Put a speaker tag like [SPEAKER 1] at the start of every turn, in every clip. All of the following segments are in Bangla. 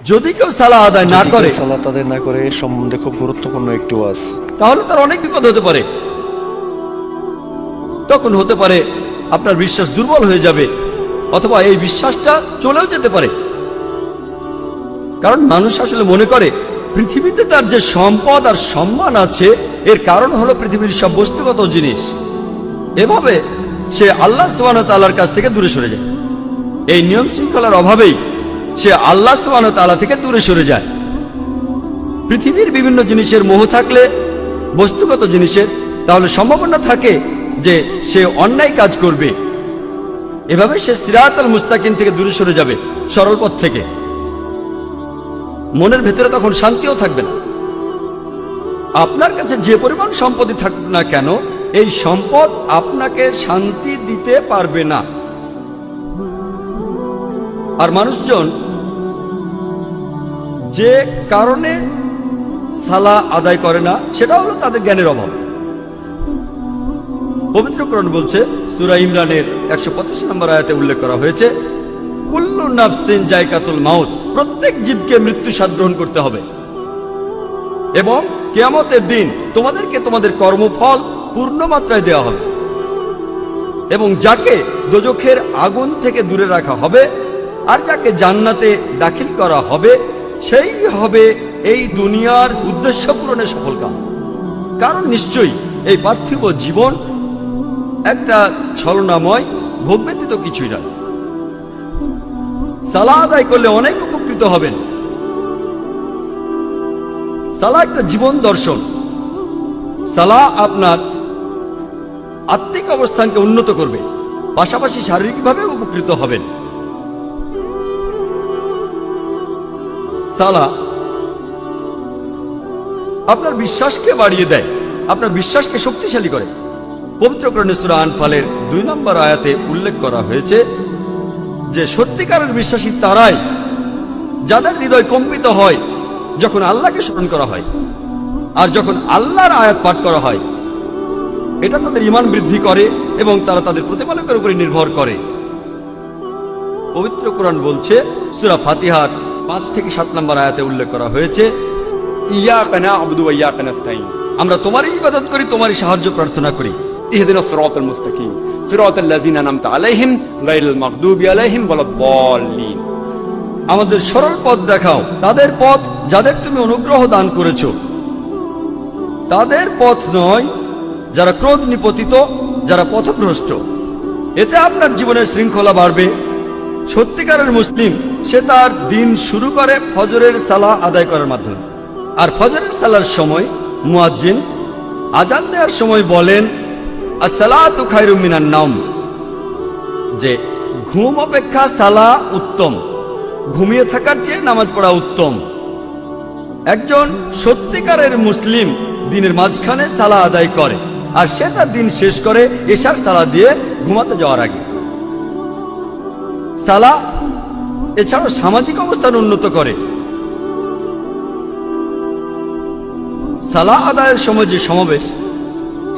[SPEAKER 1] যদি কেউ সালাহ আদায় না করে,
[SPEAKER 2] সালাত আদায় না করে, এর সম্বন্ধে খুব গুরুত্বপূর্ণ একটি ওয়াজ,
[SPEAKER 1] তাহলে তার অনেক বিপদ হতে পারে। তখন হতে পারে আপনার বিশ্বাস দুর্বল হয়ে যাবে, অথবা এই বিশ্বাসটা চলেও যেতে পারে। কারণ মানুষ আসলে মনে করে পৃথিবীতে তার যে সম্পদ আর সম্মান আছে, এর কারণ হলো পৃথিবীর সব বস্তুগত জিনিস। এভাবে সে আল্লাহ সুবহানাহু ওয়া তাআলার কাছ থেকে দূরে সরে যায়। এই নিয়ম শৃঙ্খলার অভাবেই সে আল্লাহ সুবহানাহু ওয়া তাআলা থেকে দূরে সরে যায়। পৃথিবীর বিভিন্ন জিনিসের মোহ থাকলে, বস্তুগত জিনিসের, তাহলে সম্ভাবনা থাকে যে সে অন্যায় কাজ করবে। এভাবে সে সিরাতাল মুস্তাকিম থেকে দূরে সরে যাবে, সরল পথ থেকে। মনের ভেতরে তখন শান্তিও থাকবে না। আপনার কাছে যে পরিমাণ সম্পত্তি থাকুক না কেন, এই সম্পদ আপনাকে শান্তি দিতে পারবে না। আর মানুষজন যে কারণে সালাহ আদায় করে না, সেটা হলো তাদের জ্ঞানের অভাব। পবিত্র কোরআন বলছে, সূরা ইমরানের 185 নম্বর আয়াতে উল্লেখ করা হয়েছে, কুল্লু নাফসিন যায়কাতুল মাউত, প্রত্যেক জীবকে মৃত্যু স্বাদ গ্রহণ করতে হবে, এবং কিয়ামতের দিন তোমাদেরকে তোমাদের কর্মফল পূর্ণ মাত্রায় দেওয়া হবে, এবং যাকে দোজখের আগুন থেকে দূরে রাখা হবে আর যাকে জান্নাতে দাখিল করা হবে, সেই হবে এই দুনিয়ার উদ্দেশ্য পূরণের সফলকাম। কারণ নিশ্চয়ই এই পার্থিব জীবন একটা ছলনাময়, ভোগ ব্যতীত কিছুই নয়। সালাহ আদায় করলে অনেক উপকৃত হবেন। সালাহ একটা জীবন দর্শন। সালাহ আপনার আত্মিক অবস্থানকে উন্নত করবে, পাশাপাশি শারীরিকভাবে উপকৃত হবেন। সালাহ আপনার বিশ্বাসকে বাড়িয়ে দেয়, আপনার বিশ্বাসকে শক্তিশালী করে। পবিত্র কোরআনে সূরা আনফালের 2 নম্বর আয়াতে উল্লেখ করা হয়েছে যে সত্যিকারের বিশ্বাসী তারাই যাদের হৃদয় কম্পিত হয় যখন আল্লাহকে স্মরণ করা হয়, আর যখন আল্লাহর আয়াত পাঠ করা হয়। এটা তাদের ঈমান বৃদ্ধি করে এবং তারা তাদের প্রতিপালকের উপরে নির্ভর করে। পবিত্র কোরআন বলছে, সূরা ফাতিহার 5 থেকে 7 নম্বর আয়াতে উল্লেখ করা হয়েছে,
[SPEAKER 3] ইয়াকা না'বুদু ওয়া ইয়াকা নাস্তাঈন,
[SPEAKER 1] আমরা তোমারই ইবাদত করি, তোমারই সাহায্য প্রার্থনা করি।
[SPEAKER 3] ইহদিনাস সিরাতাল মুস্তাকিম, সিরাতাল লাযিনা আন'আমতা আলাইহিম গায়রিল মাগদুবি আলাইহিম ওয়ালাদ-দাল্লিন,
[SPEAKER 1] আমাদের সরল পথ দেখাও, তাদের পথ যাদের তুমি অনুগ্রহ দান করেছো, তাদের পথ নয় যারা ক্রোধ নিপতিত, যারা পথভ্রষ্ট। এতে আপনার জীবনের শৃঙ্খলা বাড়বে। সত্যিকারের মুসলিম সে তার দিন শুরু করে ফজরের সালাহ আদায় করার মাধ্যমে। আর ফজরের সালার সময় মুয়াজ্জিন আজান দেওয়ার সময় বলেন, আসসালাতু খায়রুম মিনান নাওম, যে ঘুম অপেক্ষা সালাহ উত্তম, ঘুমিয়ে থাকার চেয়ে নামাজ পড়া উত্তম। একজন সত্যিকারের মুসলিম দিনের মাঝখানে সালাহ আদায় করে, আর সে তার দিন শেষ করে এশার সালাহ দিয়ে ঘুমাতে যাওয়ার আগে। সালাহ এছাড়াও সামাজিক অবস্থান উন্নত করে। সালাহ আদায়ের সময় যে সমাবেশ,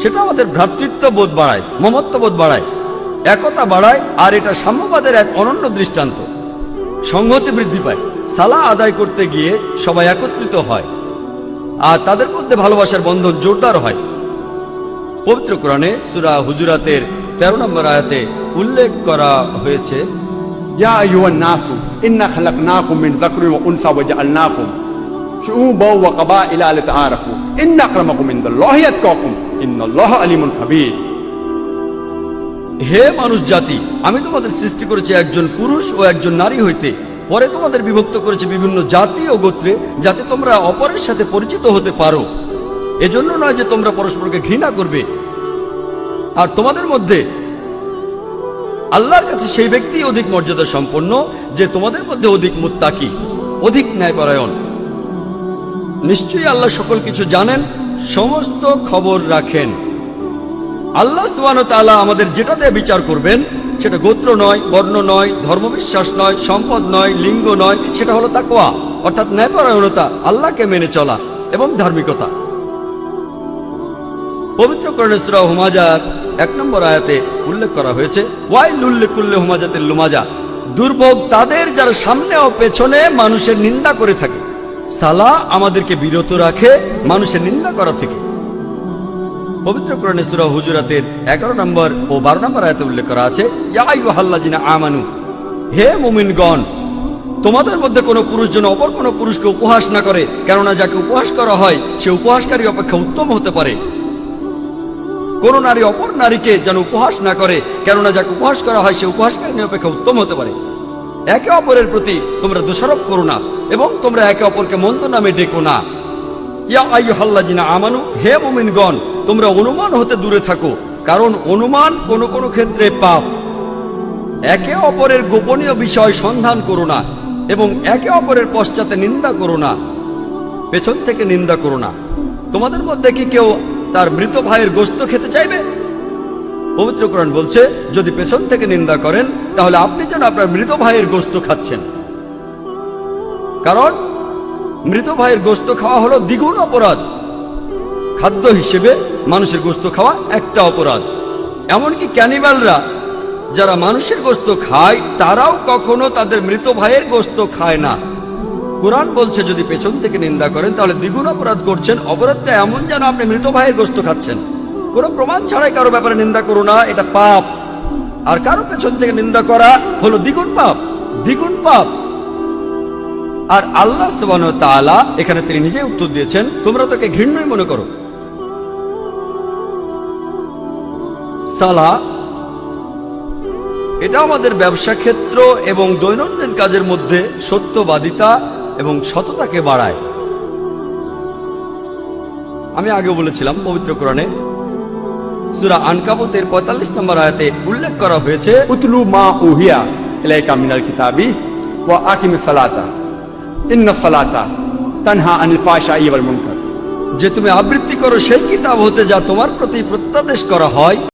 [SPEAKER 1] সেটা আমাদের ভ্রাতৃত্ব বোধ বাড়ায়, মমত্ববোধ বাড়ায়, একতা বাড়ায়, আর এটা সাম্যবাদের এক অনন্য দৃষ্টান্ত। সংহতি বৃদ্ধি পায়। সালাহ আদায় করতে গিয়ে সবাই একত্রিত হয়, আর তাদের মধ্যে ভালোবাসার বন্ধন জোরদার হয়। পবিত্র কোরআনে সূরা হুজুরাতের 13 নম্বর আয়াতে উল্লেখ করা হয়েছে,
[SPEAKER 3] ইয়া আইয়ুহান নাসু ইন্না খালাকনাকুম মিন যাকরিন ওয়া উনসা ওয়া জাআলনাকুম শুউবান ওয়া কাবাইলা লিতাআরাফু ইন্না আকরামাকুম ইনদাল্লাহি আতকাকুম ইন্নাল্লাহা আলিমুন খাবীর।
[SPEAKER 1] হে মানুষ জাতি, আমি তোমাদের সৃষ্টি করেছি একজন পুরুষ ও একজন নারী হইতে, পরে তোমাদের বিভক্ত করেছে বিভিন্ন জাতি ও গোত্রে, যাতে তোমরা অপরের সাথে পরিচিত হতে পারো। এজন্য নয় যে তোমরা পরস্পরকে ঘৃণা করবে। আর তোমাদের মধ্যে আল্লাহর কাছে সেই ব্যক্তি অধিক মর্যাদা সম্পন্ন যে তোমাদের মধ্যে অধিক মুত্তাকি, অধিক ন্যায়পরায়ণ। নিশ্চয়ই আল্লাহ সকল কিছু জানেন, সমস্ত খবর রাখেন। আল্লাহ সুবহানাহু ওয়া তাআলা আমাদের যেটা দিয়ে বিচার করবেন, সেটা গোত্র নয়, বর্ণ নয়, ধর্মবিশ্বাস নয়, সম্পদ নয়, লিঙ্গ নয়, সেটা হলো তাকওয়া, অর্থাৎ ন্যায়পরায়ণতা, আল্লাহকে মেনে চলা এবং ধার্মিকতা। পবিত্র কোরআনে সূরা হুমাজার 1 নম্বর আয়াতে উল্লেখ করা হয়েছে, ওয়াইলুল লিকুল্লি হুমাজাতিল লুমাজা, দুর্ভোগ তাদের যারা সামনে ও পেছনে মানুষের নিন্দা করে থাকে। সালাহ আমাদেরকে বিরত রাখে মানুষের নিন্দা করা থেকে। পবিত্র কোরআনে সূরা হুজুরাতের 11 নম্বর ও 12 নম্বর আয়াতে উল্লেখ করা আছে, ইয়া আইয়ুহাল্লাযিনা আমানু, হে মুমিনগণ, তোমাদের মধ্যে কোনো পুরুষ যেন অপর কোনো পুরুষকে উপহাস না করে, কেননা যাকে উপহাস করা হয় সে উপহাসকারী অপেক্ষা উত্তম হতে পারে। কোন নারী অপর নারীকে যেন উপহাস না করে, কেননা যাকে উপহাস করা হয় সে উপহাসকারী অপেক্ষা উত্তম হতে পারে। একে অপরের প্রতি তোমরা দোষারোপ করো না এবং তোমরা একে অপরকে মন্দ নামে ডেকো না। ইয়া আইয়ুহাল্লাযিনা আমানু, হে মুমিনগণ, তোমরা অনুমান হতে দূরে থাকো, কারণ অনুমান কোন কোন ক্ষেত্রে পাপ। একে অপরের গোপনীয় বিষয় সন্ধান করো না এবং একে অপরের পশ্চাতে নিন্দা করো না, পেছন থেকে নিন্দা করো না। তোমাদের মধ্যে কি কেউ তার মৃত ভাইয়ের গোশত খেতে চাইবে? পবিত্র কোরআন বলছে, যদি পেছন থেকে নিন্দা করেন তাহলে আপনি যেন আপনার মৃত ভাইয়ের গোশত খাচ্ছেন, কারণ মৃত ভাইয়ের গোশত খাওয়া হলো দ্বিগুণ অপরাধ। খাদ্য হিসেবে মানুষের গোশত খাওয়া একটা অপরাধ। এমনকি ক্যানিবালরা যারা মানুষের গোশত খায় তারাও কখনো তাদের মৃত ভাইয়ের গোশত খায় না। কোরআন বলছে যদি পেছন থেকে নিন্দা করেন তাহলে দ্বিগুণ অপরাধ করছেন। অপরাধটা এমন যেন আপনি মৃত ভাইয়ের গোশত খাচ্ছেন। কোনো প্রমাণ ছাড়াই কারো ব্যাপারে নিন্দা করো না, এটা পাপ। আর কারো পেছন থেকে নিন্দা করা হলো দ্বিগুণ পাপ, দ্বিগুণ পাপ। আর আল্লাহ সুবহানাহু ওয়া তাআলা এখানে তিনি নিজেই উত্তর দিয়েছেন, তোমরা তাকে ঘৃণ্যই মনে করো। সালাহ এটা আমাদের ব্যবসা ক্ষেত্র এবং দৈনন্দিন কাজের মধ্যে সত্যবাদিতা এবং সততাকে বাড়ায়। আমি আগে বলেছিলাম পবিত্র কোরআনে সূরা আনকাবুতের 45 নম্বর আয়াতে উল্লেখ করা হয়েছে,
[SPEAKER 3] উতলু মা উহিয়া ইলাইকা মিনাল কিতাবি ওয়া আকিমিস সালাতা ইন্নাস সালাতা তানহা আনিল ফাহশাই ওয়াল মুনকার,
[SPEAKER 1] যে তুমি আবৃত্তি করো সেই কিতাব হতে যা তোমার প্রতি প্রত্যাদেশ করা হয়